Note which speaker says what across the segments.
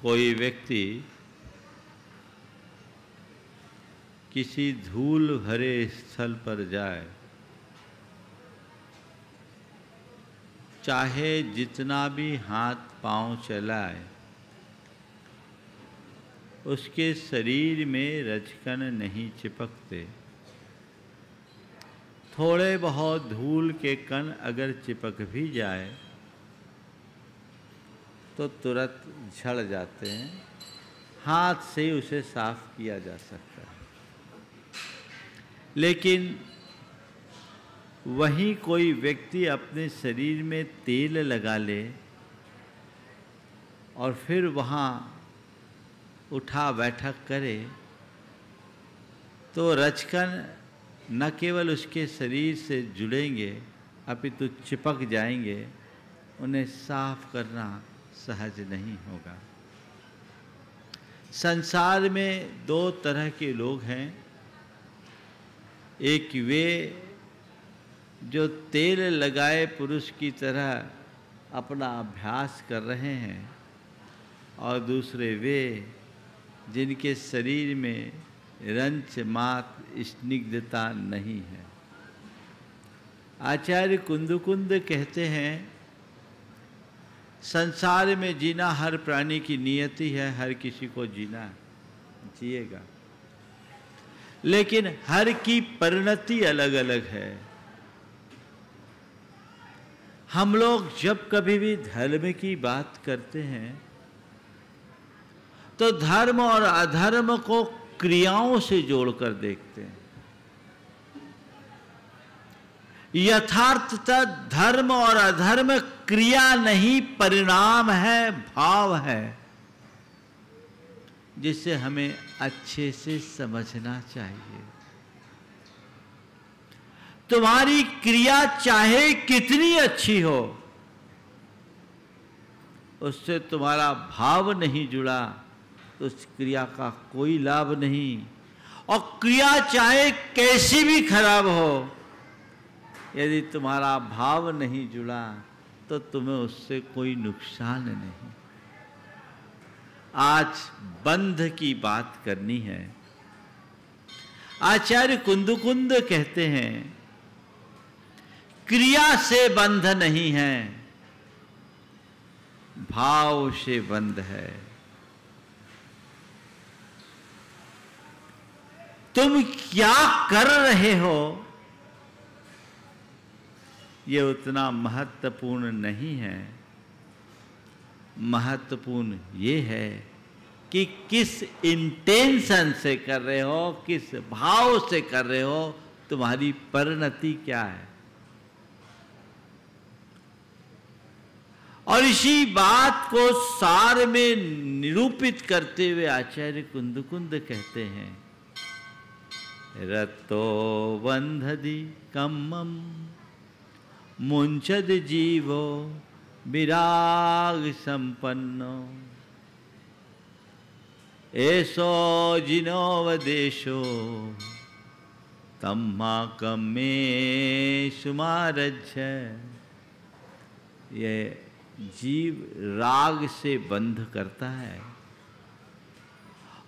Speaker 1: कोई व्यक्ति किसी धूल भरे स्थल पर जाए, चाहे जितना भी हाथ पांव चलाए, उसके शरीर में रजकण नहीं चिपकते। थोड़े बहुत धूल के कण अगर चिपक भी जाए तो तुरंत झड़ जाते हैं, हाथ से उसे साफ किया जा सकता है। लेकिन वहीं कोई व्यक्ति अपने शरीर में तेल लगा ले और फिर वहाँ उठा बैठक करे तो रजकण न केवल उसके शरीर से जुड़ेंगे अपितु चिपक जाएंगे, उन्हें साफ करना सहज नहीं होगा। संसार में दो तरह के लोग हैं। एक वे जो तेल लगाए पुरुष की तरह अपना अभ्यास कर रहे हैं, और दूसरे वे जिनके शरीर में रंच मात्र स्निग्धता नहीं है। आचार्य कुंदकुंद कहते हैं, संसार में जीना हर प्राणी की नियति है, हर किसी को जीना जिएगा, लेकिन हर की परिणति अलग अलग है। हम लोग जब कभी भी धर्म की बात करते हैं तो धर्म और अधर्म को क्रियाओं से जोड़कर देखते हैं। यथार्थतः धर्म और अधर्म क्रिया नहीं, परिणाम है, भाव है, जिसे हमें अच्छे से समझना चाहिए। तुम्हारी क्रिया चाहे कितनी अच्छी हो, उससे तुम्हारा भाव नहीं जुड़ा तो उस क्रिया का कोई लाभ नहीं। और क्रिया चाहे कैसी भी खराब हो, यदि तुम्हारा भाव नहीं जुड़ा तो तुम्हें उससे कोई नुकसान नहीं। आज बंध की बात करनी है। आचार्य कुंदकुंद कहते हैं, क्रिया से बंध नहीं है, भाव से बंध है। तुम क्या कर रहे हो ये उतना महत्वपूर्ण नहीं है। महत्वपूर्ण ये है कि किस इंटेंशन से कर रहे हो, किस भाव से कर रहे हो, तुम्हारी परिणति क्या है। और इसी बात को सार में निरूपित करते हुए आचार्य कुंदकुंद कहते हैं, रतो बंधदि कम्मम मुंचद जीवो विराग संपन्नो ऐसो जिनोवदेशो तम्मा कम्मे सुमारज्छ। ये जीव राग से बंध करता है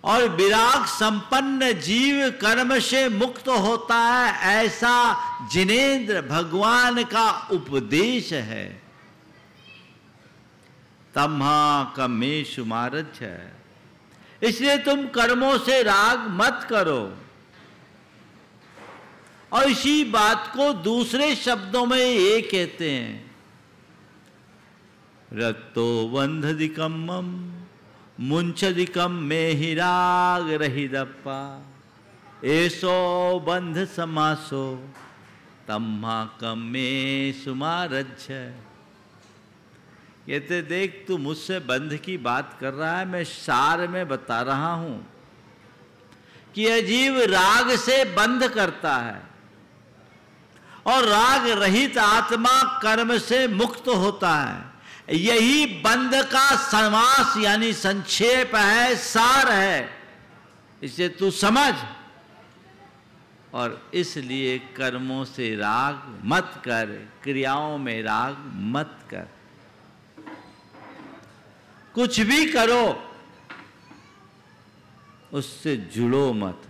Speaker 1: और विराग संपन्न जीव कर्म से मुक्त होता है, ऐसा जिनेंद्र भगवान का उपदेश है। तम्हा कमेशु मारज है, इसलिए तुम कर्मों से राग मत करो। और इसी बात को दूसरे शब्दों में ये कहते हैं, रत्तो बंधदिकम्मम मुंचदिकम में ही राग रहिदप्पा ऐसो बंध समासो तम्हा कम में सुमारज्छ। ये तो देख, तू मुझसे बंध की बात कर रहा है, मैं सार में बता रहा हूं कि यह जीव राग से बंध करता है और राग रहित आत्मा कर्म से मुक्त होता है। यही बंध का समास यानी संक्षेप है, सार है, इसे तू समझ। और इसलिए कर्मों से राग मत कर, क्रियाओं में राग मत कर। कुछ भी करो, उससे जुड़ो मत।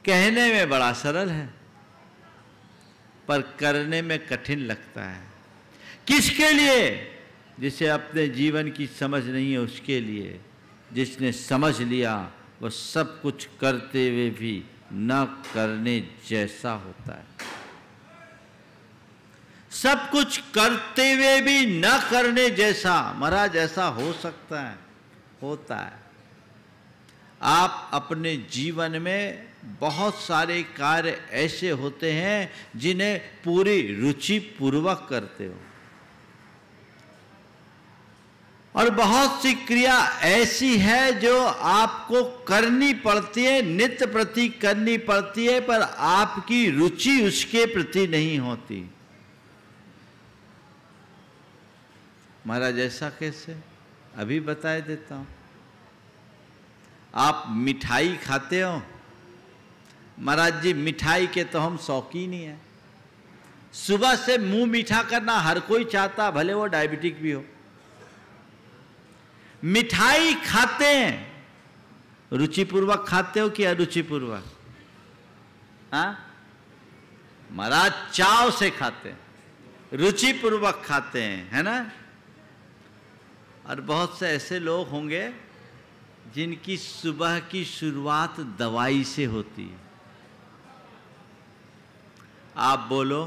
Speaker 1: कहने में बड़ा सरल है पर करने में कठिन लगता है। किसके लिए? जिसे अपने जीवन की समझ नहीं है उसके लिए। जिसने समझ लिया वह सब कुछ करते हुए भी न करने जैसा होता है। सब कुछ करते हुए भी न करने जैसा महाराज ऐसा हो सकता है, होता है। आप अपने जीवन में बहुत सारे कार्य ऐसे होते हैं जिन्हें पूरी रुचि पूर्वक करते हो, और बहुत सी क्रिया ऐसी है जो आपको करनी पड़ती है, नित्य प्रति करनी पड़ती है, पर आपकी रुचि उसके प्रति नहीं होती। महाराज ऐसा कैसे? अभी बता देता हूं। आप मिठाई खाते हो? महाराज जी मिठाई के तो हम शौकीन ही हैं। सुबह से मुंह मीठा करना हर कोई चाहता, भले वो डायबिटिक भी हो। मिठाई खाते हैं, रुचिपूर्वक खाते हो कि अरुचिपूर्वक? हाँ महाराज चाव से खाते हैं, रुचिपूर्वक खाते हैं, है ना? और बहुत से ऐसे लोग होंगे जिनकी सुबह की शुरुआत दवाई से होती है। आप बोलो,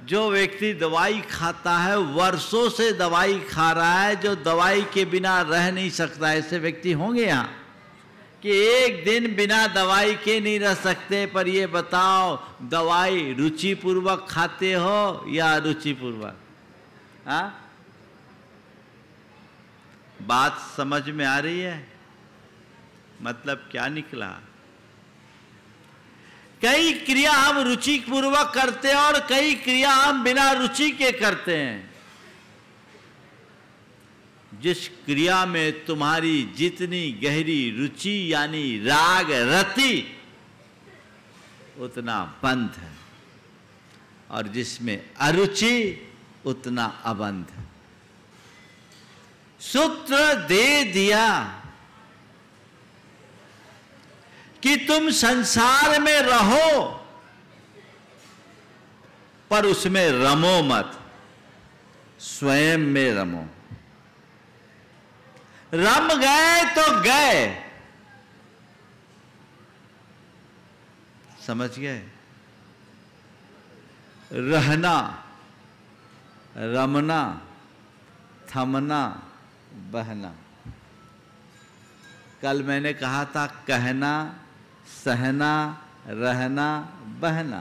Speaker 1: जो व्यक्ति दवाई खाता है, वर्षों से दवाई खा रहा है, जो दवाई के बिना रह नहीं सकता, ऐसे व्यक्ति होंगे यहाँ कि एक दिन बिना दवाई के नहीं रह सकते? पर ये बताओ, दवाई रुचिपूर्वक खाते हो या अरुचिपूर्वक? हाँ, बात समझ में आ रही है? मतलब क्या निकला? कई क्रिया हम रुचि पूर्वक करते हैं और कई क्रिया हम बिना रुचि के करते हैं। जिस क्रिया में तुम्हारी जितनी गहरी रुचि यानी राग रति, उतना बंध है, और जिसमें अरुचि उतना अबंध है। सूत्र दे दिया कि तुम संसार में रहो पर उसमें रमो मत, स्वयं में रमो। रम गए तो गए, समझ गए? रहना, रमना, थमना, बहना। कल मैंने कहा था कहना, सहना, रहना, बहना।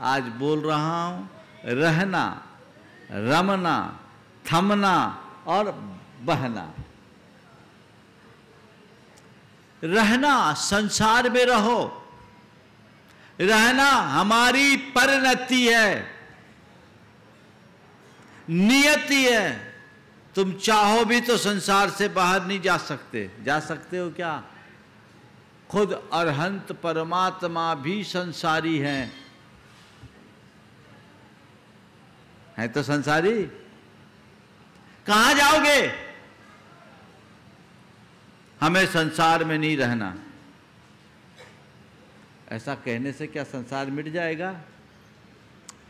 Speaker 1: आज बोल रहा हूं रहना, रमना, थमना और बहना। रहना, संसार में रहो। रहना हमारी परिणति है, नियति है। तुम चाहो भी तो संसार से बाहर नहीं जा सकते। जा सकते हो क्या? खुद अरहंत परमात्मा भी संसारी हैं। है तो संसारी। कहां जाओगे? हमें संसार में नहीं रहना। ऐसा कहने से क्या संसार मिट जाएगा?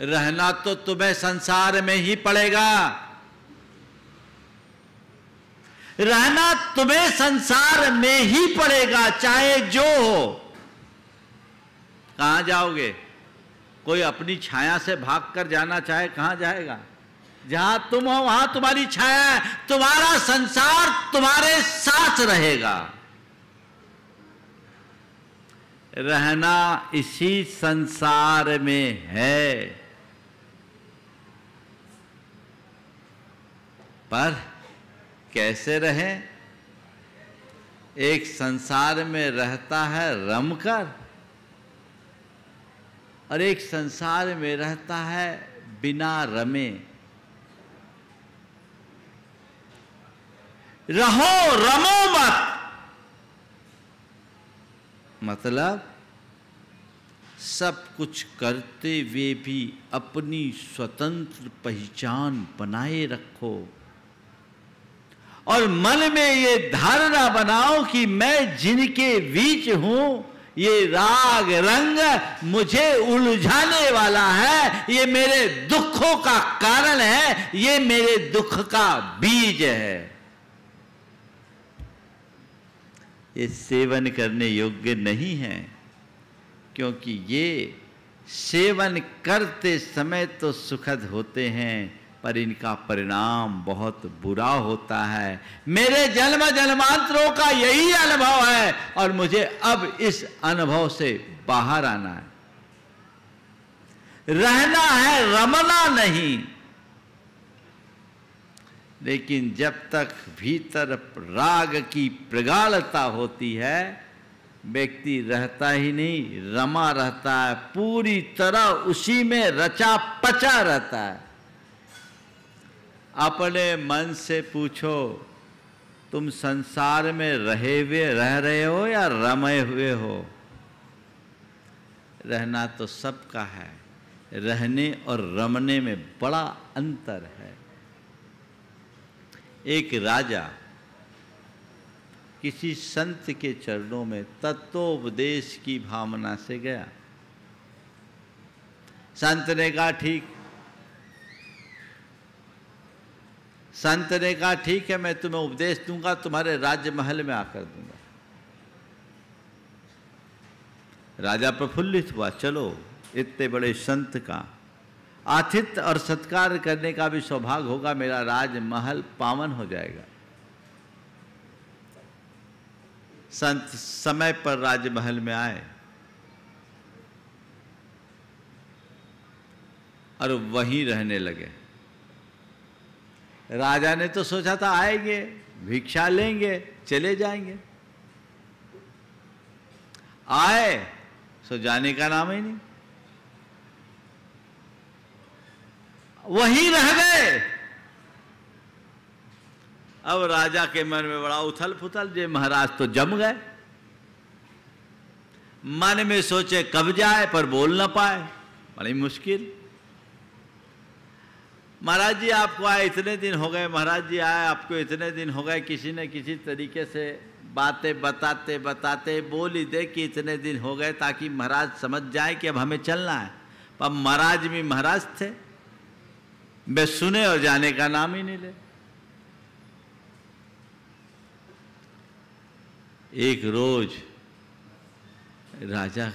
Speaker 1: रहना तो तुम्हें संसार में ही पड़ेगा। रहना तुम्हें संसार में ही पड़ेगा, चाहे जो हो। कहां जाओगे? कोई अपनी छाया से भागकर जाना चाहे कहां जाएगा? जहां तुम हो वहां तुम्हारी छाया है। तुम्हारा संसार तुम्हारे साथ रहेगा। रहना इसी संसार में है, पर कैसे रहें? एक संसार में रहता है रमकर, और एक संसार में रहता है बिना रमे। रहो, रमो मत। मतलब सब कुछ करते हुए भी अपनी स्वतंत्र पहचान बनाए रखो, और मन में ये धारणा बनाओ कि मैं जिनके बीच हूं, ये राग रंग मुझे उलझाने वाला है, ये मेरे दुखों का कारण है, ये मेरे दुख का बीज है। ये सेवन करने योग्य नहीं है, क्योंकि ये सेवन करते समय तो सुखद होते हैं, पर इनका परिणाम बहुत बुरा होता है। मेरे जन्म जन्मांतरों का यही अनुभव है और मुझे अब इस अनुभव से बाहर आना है, रहना है, रमना नहीं। लेकिन जब तक भीतर राग की प्रगाढ़ता होती है, व्यक्ति रहता ही नहीं, रमा रहता है, पूरी तरह उसी में रचा पचा रहता है। अपने मन से पूछो, तुम संसार में रह रहे हो या रमे हुए हो? रहना तो सबका है, रहने और रमने में बड़ा अंतर है। एक राजा किसी संत के चरणों में तत्वोपदेश की भावना से गया। संत ने कहा ठीक, संत ने कहा ठीक है, मैं तुम्हें उपदेश दूंगा, तुम्हारे राज्य महल में आकर दूंगा। राजा प्रफुल्लित हुआ, चलो इतने बड़े संत का आतिथ्य और सत्कार करने का भी सौभाग्य होगा, मेरा राजमहल पावन हो जाएगा। संत समय पर राजमहल में आए और वहीं रहने लगे। राजा ने तो सोचा था आएंगे, भिक्षा लेंगे, चले जाएंगे। आए सो जाने का नाम ही नहीं, वहीं रह गए। अब राजा के मन में बड़ा उथल पुथल, जे महाराज तो जम गए। मन में सोचे कब जाए, पर बोल ना पाए, बड़ी मुश्किल। महाराज जी आपको आए इतने दिन हो गए, महाराज जी आए आपको इतने दिन हो गए, किसी न किसी तरीके से बातें बताते बताते बोल ही दे कि इतने दिन हो गए, ताकि महाराज समझ जाए कि अब हमें चलना है। पर महाराज भी महाराज थे, वे सुने और जाने का नाम ही नहीं ले। एक रोज राजा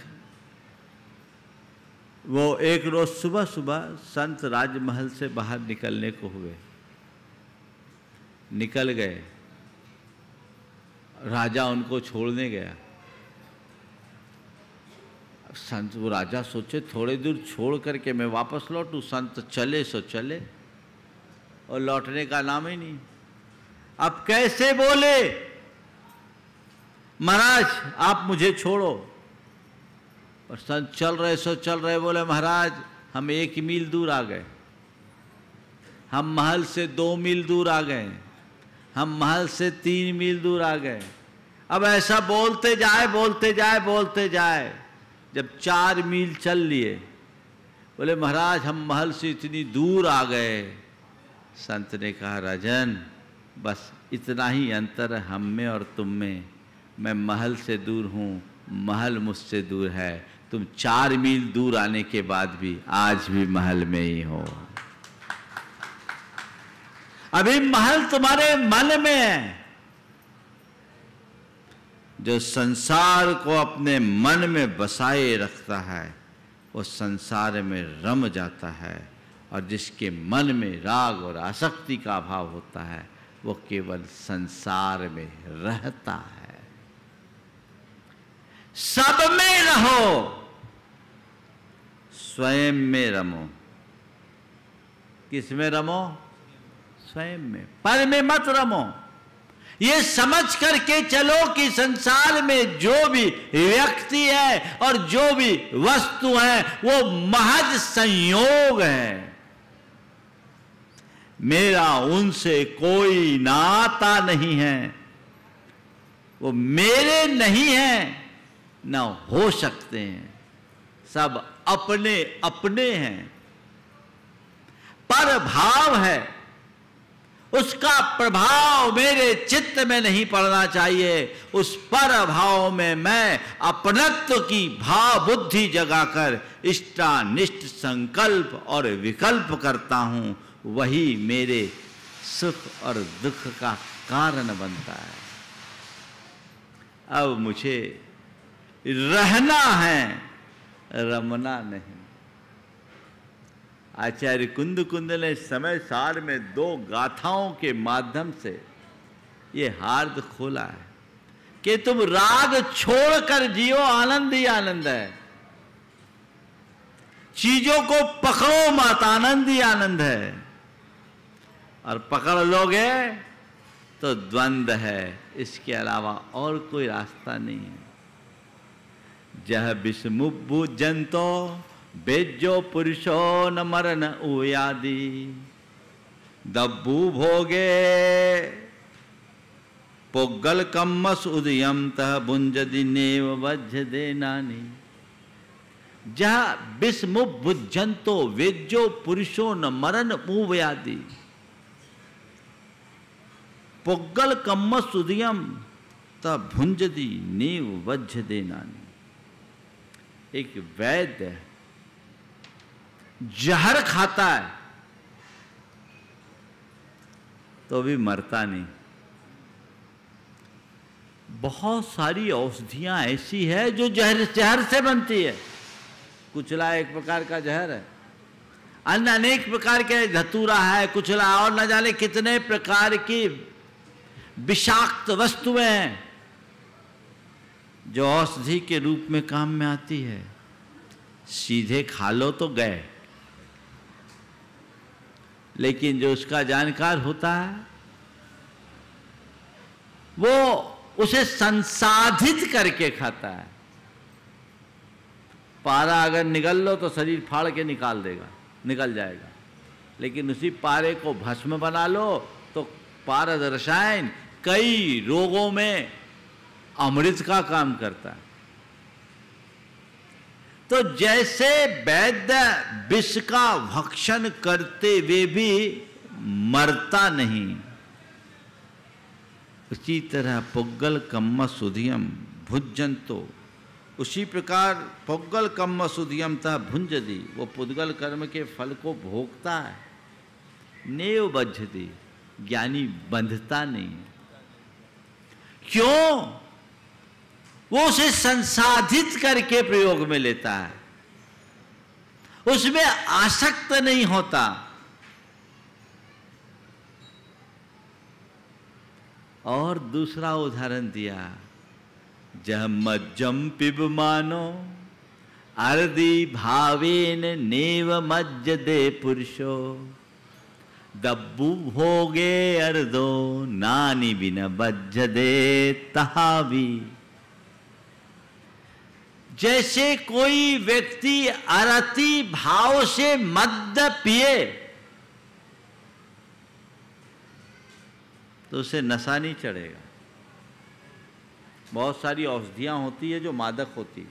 Speaker 1: एक रोज सुबह सुबह संत राजमहल से बाहर निकलने को हुए, निकल गए। राजा उनको छोड़ने गया। संत वो राजा सोचे थोड़े दूर छोड़ करके मैं वापस लौटूं, संत चले सो चले और लौटने का नाम ही नहीं। अब कैसे बोले, महाराज आप मुझे छोड़ो, और संत चल रहे सो चल रहे, बोले महाराज हम 1 मील दूर आ गए, हम महल से 2 मील दूर आ गए, हम महल से 3 मील दूर आ गए। अब ऐसा बोलते जाए बोलते जाए बोलते जाए, जब 4 मील चल लिए, बोले महाराज हम महल से इतनी दूर आ गए। संत ने कहा राजन बस इतना ही अंतर है हम में और तुम में, मैं महल से दूर हूँ, महल मुझसे दूर है, तुम 4 मील दूर आने के बाद भी आज भी महल में ही हो। अभी महल तुम्हारे मन में है। जो संसार को अपने मन में बसाए रखता है वो संसार में रम जाता है, और जिसके मन में राग और आसक्ति का अभाव होता है वो केवल संसार में रहता है। सब में रहो, स्वयं में रमो। किस में रमो? स्वयं में, पर में मत रमो। ये समझ करके चलो कि संसार में जो भी व्यक्ति है और जो भी वस्तु है वो महज संयोग है, मेरा उनसे कोई नाता नहीं है, वो मेरे नहीं है, न हो सकते हैं, सब अपने अपने हैं। पर भाव है, उसका प्रभाव मेरे चित्त में नहीं पड़ना चाहिए। उस पर भाव में मैं अपनत्व की भाव बुद्धि जगाकर इष्टानिष्ट संकल्प और विकल्प करता हूं, वही मेरे सुख और दुख का कारण बनता है। अब मुझे रहना है, रमना नहीं। आचार्य कुंद ने समय सार में 2 गाथाओं के माध्यम से ये हार्द खोला है कि तुम राग छोड़कर जियो, आनंद ही आनंद है। चीजों को पकड़ो मत, आनंद ही आनंद है। और पकड़ लोगे तो द्वंद्व है, इसके अलावा और कोई रास्ता नहीं है। जह विषमुब्बु जंतो बेजो पुरुषो न मरन उयादि, दब्बू भोगे पोगल कम्मस उदयम तह भुंजदि नेव वज्र दे नानी। जह विषमुब्बु जंतो वेजो पुरुषो न मरन उयादि, पोगल कम्मस उदयम तह भुंजदि नेव वज्र दे नानी। एक वैद्य जहर खाता है तो भी मरता नहीं। बहुत सारी औषधियां ऐसी है जो जहर से बनती है। कुचला एक प्रकार का जहर है, अन्य अनेक प्रकार के धतूरा है, कुचला और न जाने कितने प्रकार की विषाक्त वस्तुएं हैं जो औषधि के रूप में काम में आती है। सीधे खा लो तो गए, लेकिन जो उसका जानकार होता है वो उसे संसाधित करके खाता है। पारा अगर निगल लो तो शरीर फाड़ के निकल जाएगा, लेकिन उसी पारे को भस्म बना लो तो पारद रसायन कई रोगों में अमृत का काम करता है। तो जैसे वैद्य विष का भक्षण करते हुए भी मरता नहीं, उसी तरह पुग्गल कम्म सुधियम भुजंतो, उसी प्रकार पुग्गल कम्म सुधियम तथा भुंजदी, वो पुद्गल कर्म के फल को भोगता है। नेव बद्धति, ज्ञानी बंधता नहीं। क्यों? वो उसे संसाधित करके प्रयोग में लेता है, उसमें आसक्त नहीं होता। और दूसरा उदाहरण दिया, जह मज्जम पिब मानो अर्दि भावेन नेव मज्जदे पुरुषो, दब्बू भोगे अर्दो नानी बिन बज्जदे तहावी। जैसे कोई व्यक्ति अरति भाव से मद्य पिए तो उसे नशा नहीं चढ़ेगा। बहुत सारी औषधियां होती है जो मादक होती,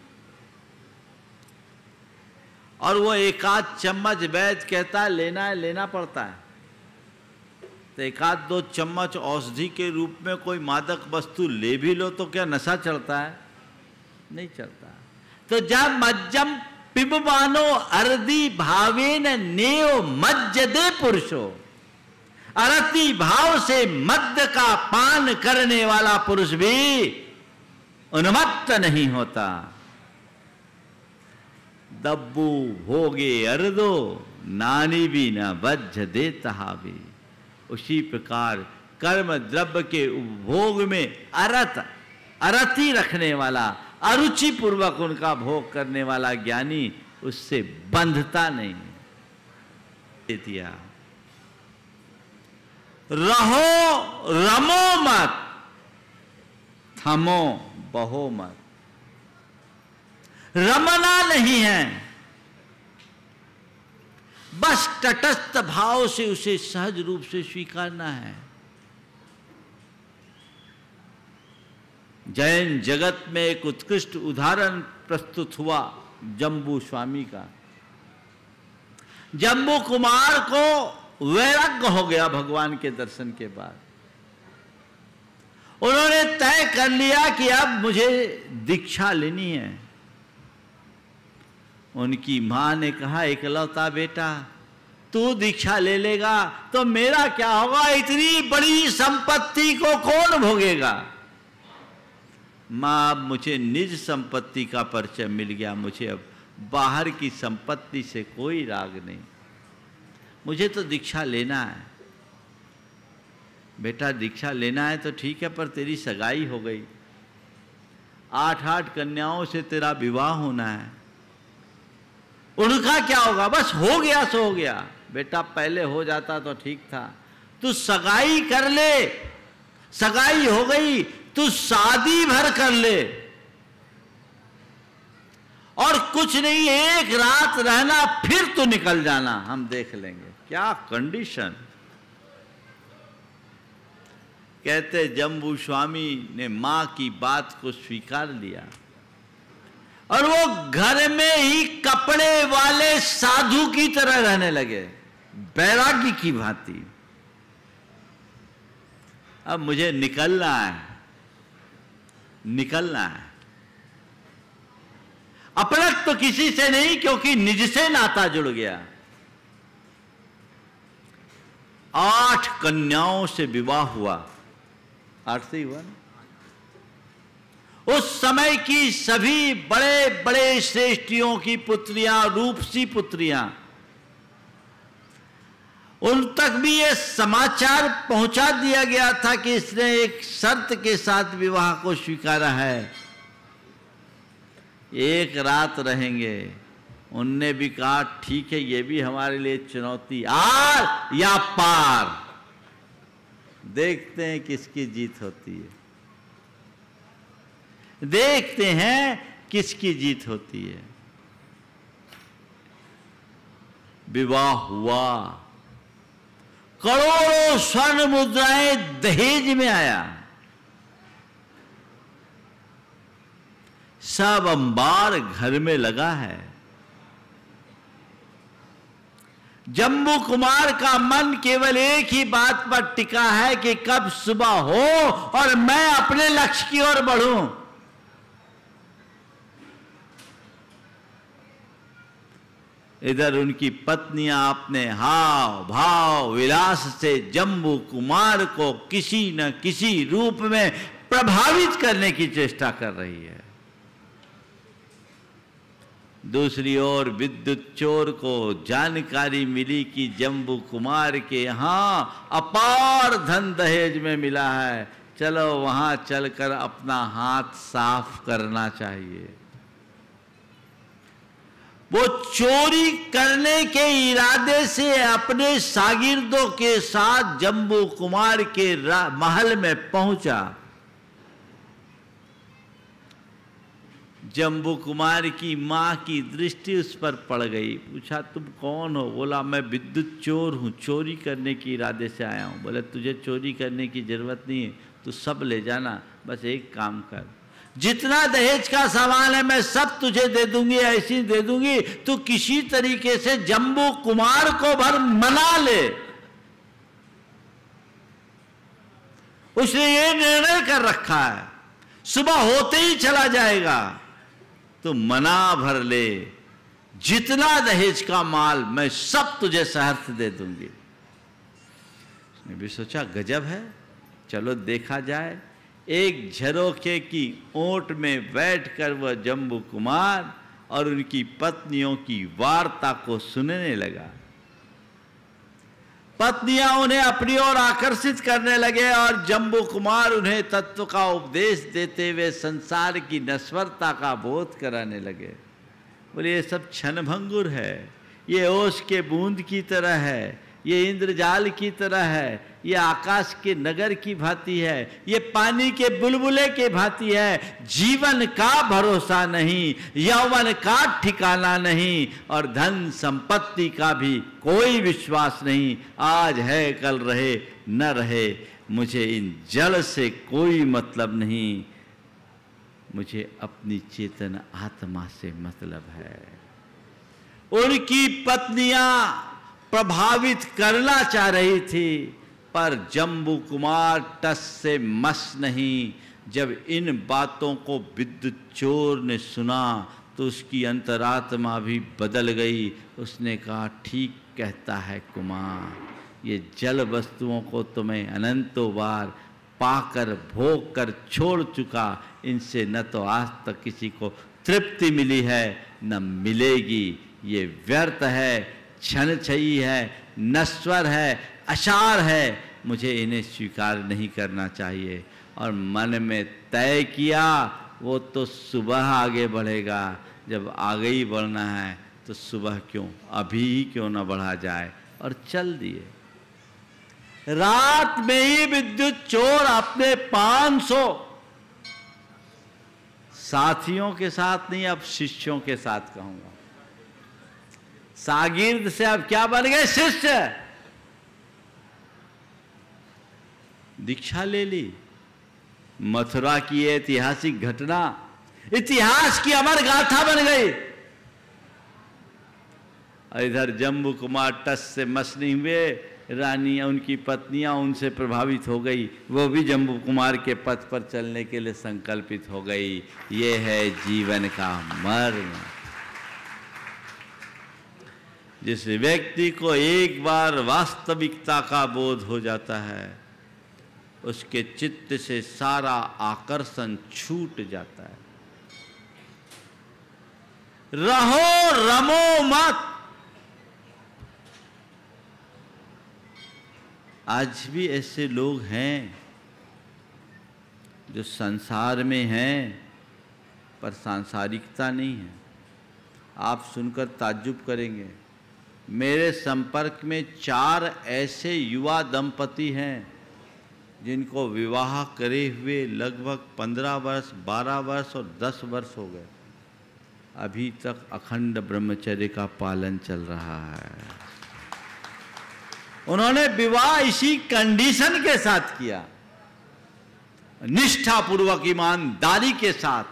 Speaker 1: और वो एक आध चम्मच वैद्य कहता है लेना है, लेना पड़ता है, तो एक आध 2 चम्मच औषधि के रूप में कोई मादक वस्तु ले भी लो तो क्या नशा चढ़ता है? नहीं चढ़ता। तो जब मज्जम पिबमानो अर्दि भावेन नेव मज्जदे पुरुषो, अरति भाव से मद्य का पान करने वाला पुरुष भी उन्मत्त नहीं होता। दब्बू भोगे अर्दो नानी भी न बज्ज दे तहावी। उसी प्रकार कर्म द्रव्य के उपभोग में अरति रखने वाला, अरुचि पूर्वक उनका भोग करने वाला ज्ञानी उससे बंधता नहीं। दिया रहो रमो मत, थमो बहो मत। रमना नहीं है, बस तटस्थ भाव से उसे सहज रूप से स्वीकारना है। जैन जगत में एक उत्कृष्ट उदाहरण प्रस्तुत हुआ जम्बू स्वामी का। जम्बू कुमार को वैराग्य हो गया भगवान के दर्शन के बाद। उन्होंने तय कर लिया कि अब मुझे दीक्षा लेनी है। उनकी मां ने कहा, एकलौता बेटा, तू दीक्षा ले लेगा तो मेरा क्या होगा? इतनी बड़ी संपत्ति को कौन भोगेगा? मां, अब मुझे निज संपत्ति का परिचय मिल गया, मुझे अब बाहर की संपत्ति से कोई राग नहीं, मुझे तो दीक्षा लेना है। बेटा, दीक्षा लेना है तो ठीक है, पर तेरी सगाई हो गई, 8 कन्याओं से तेरा विवाह होना है, उनका क्या होगा? बस हो गया सो हो गया। बेटा, पहले हो जाता तो ठीक था, तू सगाई कर ले, सगाई हो गई, तू शादी भर कर ले, और कुछ नहीं, एक रात रहना, फिर तू निकल जाना, हम देख लेंगे। क्या कंडीशन! कहते जम्बू स्वामी ने मां की बात को स्वीकार लिया और वो घर में ही कपड़े वाले साधु की तरह रहने लगे, बैरागी की भांति। अब मुझे निकलना है, निकलना है। अपरत तो किसी से नहीं, क्योंकि निज से नाता जुड़ गया। 8 कन्याओं से विवाह हुआ, 8 से हुआ ना? उस समय की सभी बड़े बड़े श्रेष्ठियों की पुत्रियां, रूपसी पुत्रियां, उन तक भी ये समाचार पहुंचा दिया गया था कि इसने एक शर्त के साथ विवाह को स्वीकारा है, एक रात रहेंगे। उनने भी कहा, ठीक है, ये भी हमारे लिए चुनौती, आर या पार, देखते हैं किसकी जीत होती है, देखते हैं किसकी जीत होती है। विवाह हुआ, करोड़ों स्वर्ण मुद्राएं दहेज में आया, सब अंबार घर में लगा है। जम्बू कुमार का मन केवल एक ही बात पर टिका है कि कब सुबह हो और मैं अपने लक्ष्य की ओर बढ़ूं। इधर उनकी पत्नियां अपने हाव भाव विलास से जम्बू कुमार को किसी न किसी रूप में प्रभावित करने की चेष्टा कर रही है। दूसरी ओर विद्युत चोर को जानकारी मिली कि जम्बू कुमार के यहां अपार धन दहेज में मिला है, चलो वहां चलकर अपना हाथ साफ करना चाहिए। वो चोरी करने के इरादे से अपने शागिर्दों के साथ जम्बू कुमार के महल में पहुंचा। जम्बू कुमार की मां की दृष्टि उस पर पड़ गई। पूछा, तुम कौन हो? बोला, मैं विद्युत चोर हूं, चोरी करने के इरादे से आया हूं। बोले, तुझे चोरी करने की जरूरत नहीं है, तू सब ले जाना, बस एक काम कर, जितना दहेज का सामान है मैं सब तुझे दे दूंगी, ऐसी दे दूंगी, तू किसी तरीके से जम्बू कुमार को भर मना ले। उसने ये निर्णय कर रखा है, सुबह होते ही चला जाएगा, तो मना भर ले, जितना दहेज का माल मैं सब तुझे सहर्ष दे दूंगी। उसने भी सोचा, गजब है, चलो देखा जाए। एक झरोखे की ओट में बैठकर वह जम्बू कुमार और उनकी पत्नियों की वार्ता को सुनने लगा। पत्नियां उन्हें अपनी ओर आकर्षित करने लगे और जम्बू कुमार उन्हें तत्व का उपदेश देते हुए संसार की नश्वरता का बोध कराने लगे। बोले, ये सब क्षणभंगुर है, ये ओस के बूंद की तरह है, ये इंद्रजाल की तरह है, ये आकाश के नगर की भांति है, ये पानी के बुलबुले के भांति है। जीवन का भरोसा नहीं, यौवन का ठिकाना नहीं, और धन संपत्ति का भी कोई विश्वास नहीं। आज है, कल रहे न रहे, मुझे इन जड़ से कोई मतलब नहीं, मुझे अपनी चेतन आत्मा से मतलब है। उनकी पत्नियां प्रभावित करना चाह रही थी, पर जम्बू कुमार टस से मस नहीं। जब इन बातों को विद्युत चोर ने सुना तो उसकी अंतरात्मा भी बदल गई। उसने कहा, ठीक कहता है कुमार, ये जल वस्तुओं को तो मैं अनंतों बार पाकर भोग कर छोड़ चुका, इनसे न तो आज तक किसी को तृप्ति मिली है न मिलेगी। ये व्यर्थ है, क्षणक्षयी है, नश्वर है, असार है, मुझे इन्हें स्वीकार नहीं करना चाहिए। और मन में तय किया, वो तो सुबह आगे बढ़ेगा। जब आगे ही बढ़ना है तो सुबह क्यों, अभी ही क्यों न बढ़ा जाए। और चल दिए। रात में ही विद्युत चोर अपने 500 साथियों के साथ नहीं, अब शिष्यों के साथ कहूंगा, शागिर्द से अब क्या बन गए, शिष्य, दीक्षा ले ली। मथुरा की ऐतिहासिक घटना इतिहास की अमर गाथा बन गई। इधर जम्बू कुमार टस से मस नहीं हुए, रानियां, उनकी पत्नियां उनसे प्रभावित हो गई, वो भी जम्बू कुमार के पथ पर चलने के लिए संकल्पित हो गई। ये है जीवन का मर्म। जिस व्यक्ति को एक बार वास्तविकता का बोध हो जाता है, उसके चित्त से सारा आकर्षण छूट जाता है। रहो रमो मत। आज भी ऐसे लोग हैं जो संसार में हैं पर सांसारिकता नहीं है। आप सुनकर ताज्जुब करेंगे, मेरे संपर्क में 4 ऐसे युवा दंपति हैं जिनको विवाह करे हुए लगभग 15 वर्ष, 12 वर्ष और 10 वर्ष हो गए। अभी तक अखंड ब्रह्मचर्य का पालन चल रहा है। उन्होंने विवाह इसी कंडीशन के साथ किया, निष्ठापूर्वक, ईमानदारी के साथ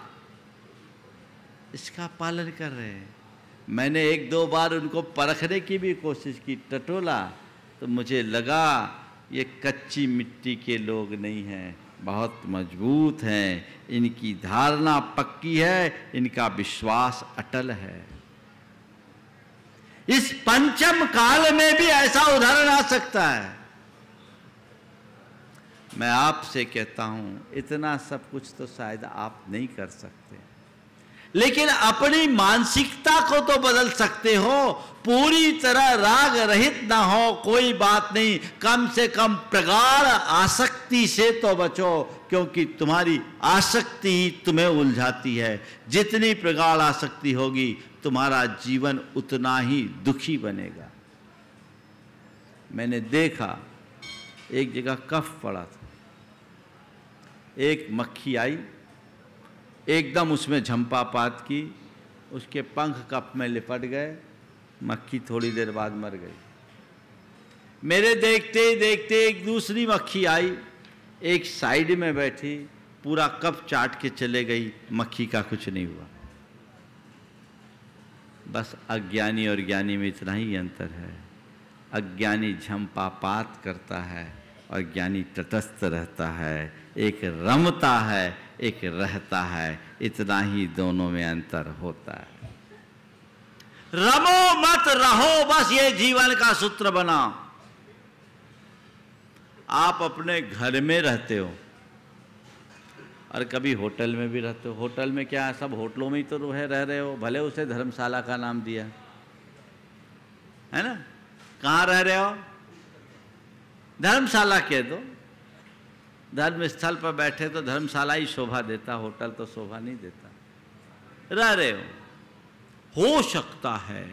Speaker 1: इसका पालन कर रहे हैं। मैंने 1-2 बार उनको परखने की भी कोशिश की, टटोला, तो मुझे लगा ये कच्ची मिट्टी के लोग नहीं हैं, बहुत मजबूत हैं, इनकी धारणा पक्की है, इनका विश्वास अटल है। इस पंचम काल में भी ऐसा उदाहरण आ सकता है। मैं आपसे कहता हूं, इतना सब कुछ तो शायद आप नहीं कर सकते, लेकिन अपनी मानसिकता को तो बदल सकते हो। पूरी तरह राग रहित ना हो, कोई बात नहीं, कम से कम प्रगाढ़ आसक्ति से तो बचो, क्योंकि तुम्हारी आसक्ति ही तुम्हें उलझाती है। जितनी प्रगाढ़ आसक्ति होगी, तुम्हारा जीवन उतना ही दुखी बनेगा। मैंने देखा, एक जगह कफ पड़ा था, एक मक्खी आई, एकदम उसमें झंपापात की, उसके पंख कप में लिपट गए, मक्खी थोड़ी देर बाद मर गई। मेरे देखते ही देखते एक दूसरी मक्खी आई, एक साइड में बैठी, पूरा कप चाट के चले गई, मक्खी का कुछ नहीं हुआ। बस अज्ञानी और ज्ञानी में इतना ही अंतर है। अज्ञानी झंपापात करता है और ज्ञानी तटस्थ रहता है, एक रमता है, एक रहता है, इतना ही दोनों में अंतर होता है। रमो मत रहो, बस ये जीवन का सूत्र बना। आप अपने घर में रहते हो और कभी होटल में भी रहते हो। होटल में क्या, सब होटलों में ही तो रह रहे हो, भले उसे धर्मशाला का नाम दिया है ना। कहाँ रह रहे हो, धर्मशाला कह दो। धर्म स्थल पर बैठे तो धर्मशाला ही शोभा देता, होटल तो शोभा नहीं देता। रह रहे हो सकता है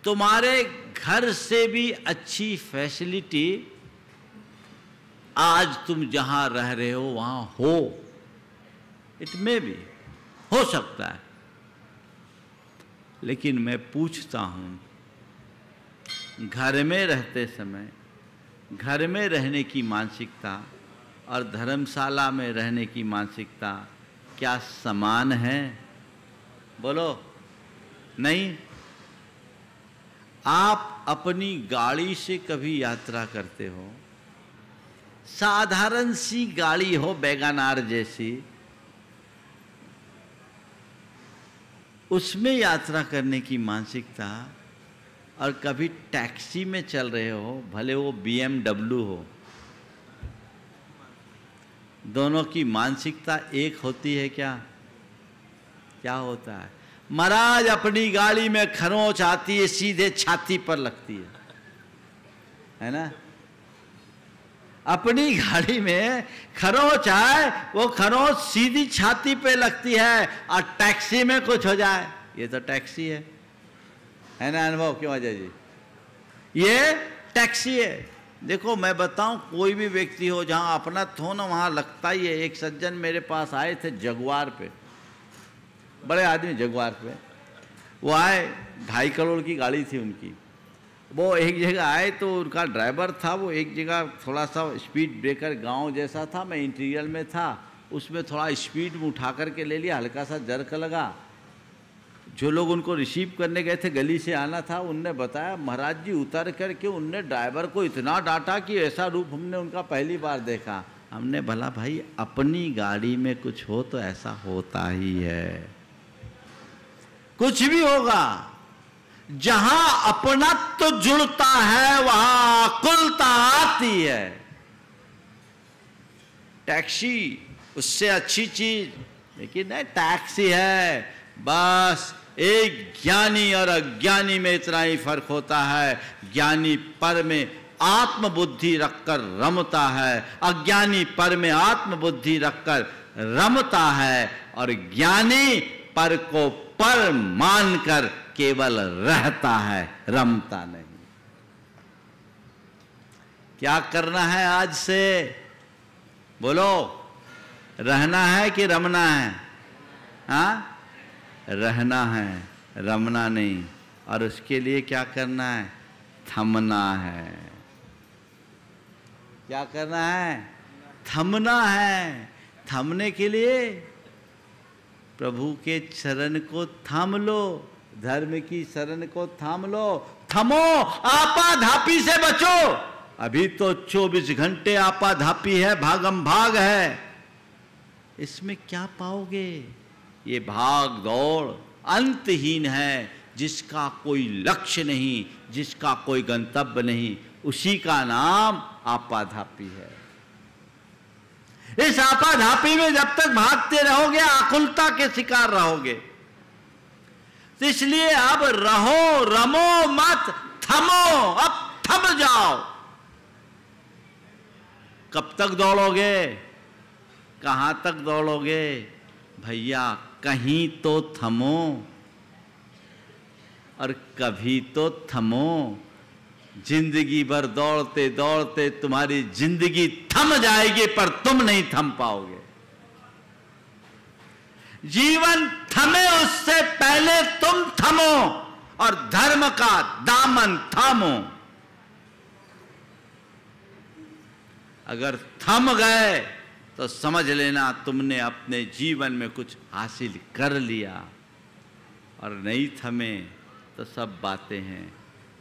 Speaker 1: तुम्हारे घर से भी अच्छी फैसिलिटी आज तुम जहां रह रहे हो वहां हो, इट में भी हो सकता है। लेकिन मैं पूछता हूं, घर में रहते समय घर में रहने की मानसिकता और धर्मशाला में रहने की मानसिकता क्या समान है? बोलो नहीं। आप अपनी गाड़ी से कभी यात्रा करते हो, साधारण सी गाड़ी हो वैगनार जैसी, उसमें यात्रा करने की मानसिकता, और कभी टैक्सी में चल रहे हो, भले वो BMW हो, दोनों की मानसिकता एक होती है क्या? क्या होता है? महाराज अपनी गाड़ी में खरोंच आती है, सीधे छाती पर लगती है ना? अपनी गाड़ी में खरोंच आए, वो खरोंच सीधी छाती पे लगती है, और टैक्सी में कुछ हो जाए, ये तो टैक्सी है ना अनुभव? क्यों अजय जी? ये टैक्सी है। देखो मैं बताऊं, कोई भी व्यक्ति हो जहां अपना हो ना, वहां लगता ही है। एक सज्जन मेरे पास आए थे जगुआर पे, बड़े आदमी जगुआर पे, वो आए, 2.5 करोड़ की गाड़ी थी उनकी। वो एक जगह आए तो उनका ड्राइवर था, वो एक जगह थोड़ा सा स्पीड ब्रेकर गांव जैसा था, मैं इंटीरियर में था, उसमें थोड़ा स्पीड में उठा करके ले लिया, हल्का सा जर्क लगा। जो लोग उनको रिसीव करने गए थे, गली से आना था, उनने बताया महाराज जी उतर करके उनने ड्राइवर को इतना डांटा कि ऐसा रूप हमने उनका पहली बार देखा। हमने भला भाई अपनी गाड़ी में कुछ हो तो ऐसा होता ही है, कुछ भी होगा। जहां अपनत्व जुड़ता है वहां आकुलता आती है। टैक्सी उससे अच्छी चीज, लेकिन नहीं, टैक्सी है बस एक ज्ञानी और अज्ञानी में इतना ही फर्क होता है। ज्ञानी पर में आत्मबुद्धि रखकर रमता है, अज्ञानी पर में आत्मबुद्धि रखकर रमता है, और ज्ञानी पर को पर मानकर केवल रहता है, रमता नहीं। क्या करना है आज से? बोलो, रहना है कि रमना है? हाँ, रहना है, रमना नहीं। और उसके लिए क्या करना है? थमना है। क्या करना है? थमना है। थमने के लिए प्रभु के शरण को थाम लो, धर्म की शरण को थाम लो। थमो, आपाधापी से बचो। अभी तो 24 घंटे आपाधापी है, भागम भाग है। इसमें क्या पाओगे? ये भाग दौड़ अंतहीन है, जिसका कोई लक्ष्य नहीं, जिसका कोई गंतव्य नहीं, उसी का नाम आपाधापी है। इस आपाधापी में जब तक भागते रहोगे आकुलता के शिकार रहोगे। तो इसलिए अब रहो, रमो मत, थमो। अब थम जाओ। कब तक दौड़ोगे? कहां तक दौड़ोगे? भैया कहीं तो थमो, और कभी तो थमो। जिंदगी भर दौड़ते दौड़ते तुम्हारी जिंदगी थम जाएगी, पर तुम नहीं थम पाओगे। जीवन थमे उससे पहले तुम थमो, और धर्म का दामन थामो। अगर थम गए तो समझ लेना तुमने अपने जीवन में कुछ हासिल कर लिया, और नहीं थमे तो सब बातें हैं।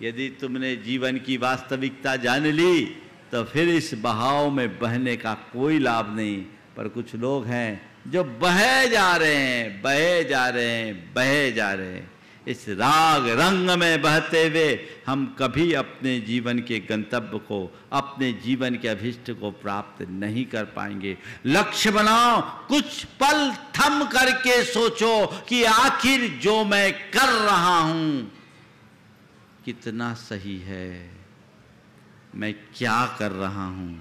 Speaker 1: यदि तुमने जीवन की वास्तविकता जान ली तो फिर इस बहाव में बहने का कोई लाभ नहीं। पर कुछ लोग हैं जो बहे जा रहे हैं, बहे जा रहे हैं, बहे जा रहे हैं। इस राग रंग में बहते हुए हम कभी अपने जीवन के गंतव्य को, अपने जीवन के अभिष्ट को प्राप्त नहीं कर पाएंगे। लक्ष्य बनाओ, कुछ पल थम करके सोचो कि आखिर जो मैं कर रहा हूं कितना सही है, मैं क्या कर रहा हूं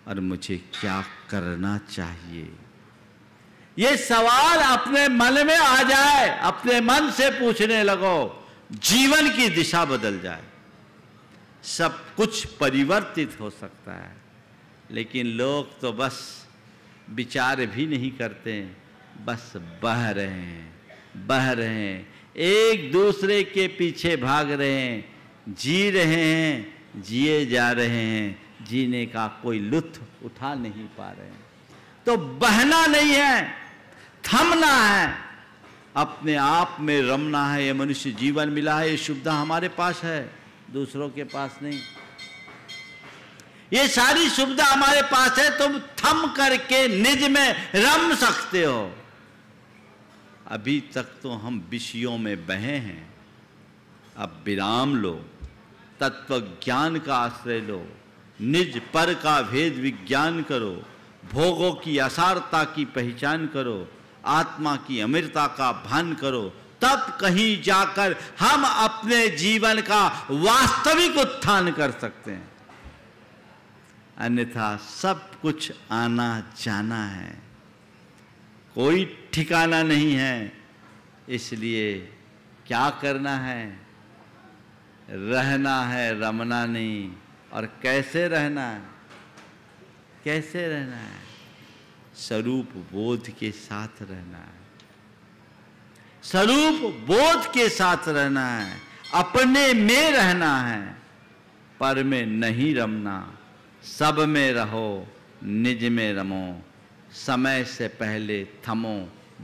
Speaker 1: और मुझे क्या करना चाहिए। ये सवाल अपने मन में आ जाए, अपने मन से पूछने लगो, जीवन की दिशा बदल जाए। सब कुछ परिवर्तित हो सकता है। लेकिन लोग तो बस विचार भी नहीं करते, बस बह रहे हैं, बह रहे हैं, एक दूसरे के पीछे भाग रहे हैं, जी रहे हैं, जिए जा रहे हैं, जीने का कोई लुत्फ उठा नहीं पा रहे हैं। तो बहना नहीं है, थमना है, अपने आप में रमना है। ये मनुष्य जीवन मिला है, ये सुविधा हमारे पास है। दूसरों के पास नहीं। ये सारी सुविधा हमारे पास है, तुम थम करके निज में रम सकते हो। अभी तक तो हम विषयों में बहे हैं, अब विराम लो, तत्व ज्ञान का आश्रय लो, निज पर का भेद विज्ञान करो, भोगों की असारता की पहचान करो, आत्मा की अमरता का भान करो, तब कहीं जाकर हम अपने जीवन का वास्तविक उत्थान कर सकते हैं। अन्यथा सब कुछ आना जाना है, कोई ठिकाना नहीं है। इसलिए क्या करना है? रहना है, रमना नहीं। और कैसे रहना है? कैसे रहना है? स्वरूप बोध के साथ रहना है, स्वरूप बोध के साथ रहना है, अपने में रहना है, पर में नहीं रमना। सब में रहो, निज में रमो, समय से पहले थमो,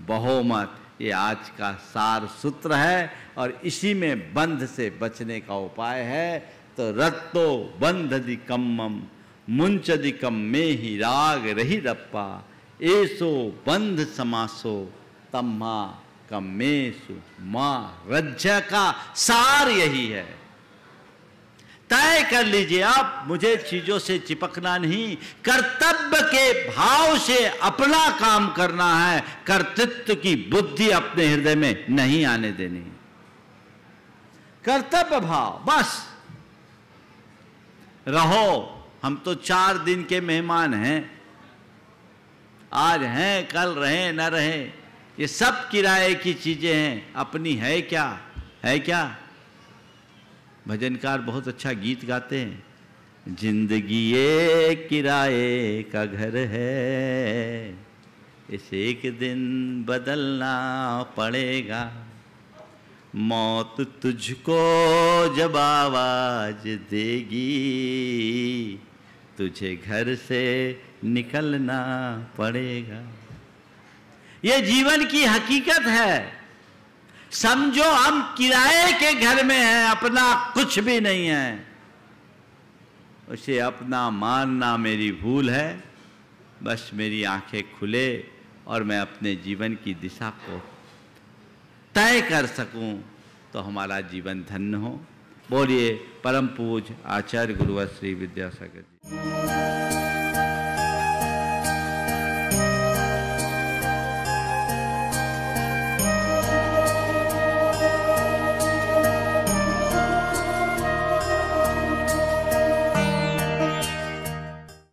Speaker 1: बहो मत। ये आज का सार सूत्र है और इसी में बंध से बचने का उपाय है। तो रत्तो बंधदिकम्मम मुंचदिकम में ही राग रही रप्पा, ऐसो बंध समासो तम्मा कमेसु मां रज्जा का सार यही है। तय कर लीजिए आप, मुझे चीजों से चिपकना नहीं, कर्तव्य के भाव से अपना काम करना है, कर्तृत्व की बुद्धि अपने हृदय में नहीं आने देनी। कर्तव्य भाव बस रहो। हम तो 4 दिन के मेहमान हैं, आज हैं, कल रहे न रहे, ये सब किराए की चीजें हैं, अपनी है क्या? है क्या? भजनकार बहुत अच्छा गीत गाते हैं, जिंदगी ये किराए का घर है, इसे एक दिन बदलना पड़ेगा, मौत तुझको जब आवाज देगी, तुझे घर से निकलना पड़ेगा। ये जीवन की हकीकत है। समझो हम किराए के घर में हैं, अपना कुछ भी नहीं है। उसे अपना मानना मेरी भूल है। बस मेरी आंखें खुले और मैं अपने जीवन की दिशा को तय कर सकूं तो हमारा जीवन धन्य हो। बोलिए परम पूज्य आचार्य गुरुवर श्री विद्यासागर जी।